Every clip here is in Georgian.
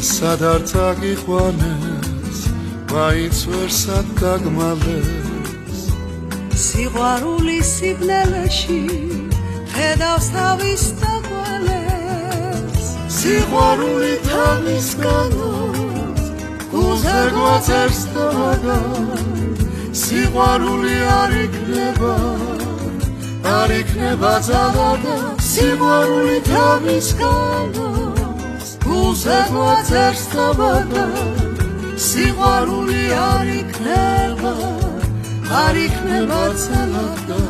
სადარც აგიყვანეს მაინც ვერ სადაგმალეს სიყვარული სიბნელეში ხედავს თავის დაკვალეს სიყვარული თავისგანვე გულზე გვაწერს დავაგან სიყვარული არ იქნება ძალადა სიყვარული თავისგანვე გულზე გვაწერს დავაგან სიყვარული არ იქნება ძალადა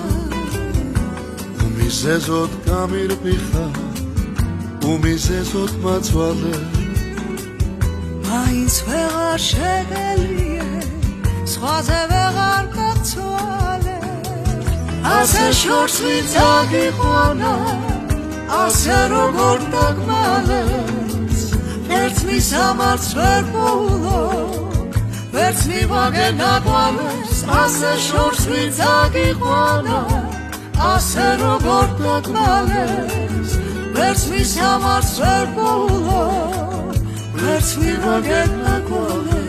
უმიზეზოდ გამირბიხა უმიზეზოდ მაწვალე მაინც ვეღარ შეგელიე სხვაზე ვეღარ გაცვალე ასე შორს ვინც აგიყვანა ასე როგორ დაგმალეს ვერც მისამართს ვერ პოულო ვერც მივაგე დაგვალეს ასე შორს ვინც აგიყვანა ასე როგორ დაგმალეს ვერც მისამართს ვერ პოულო ვერც მივაგე დაგვალეს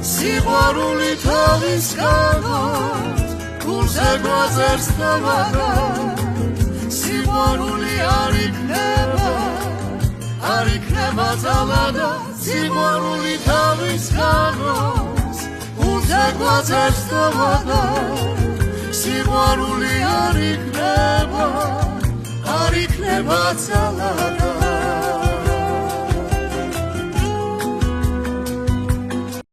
სიყვარული თავისგანვე გულზე გვაწერს დავაგან სიყვარული არ იქნება ძალადა სიყვარული თავისგანვე გულზე გვაწერს დავაგან სიყვარული არ იქნება ძალადა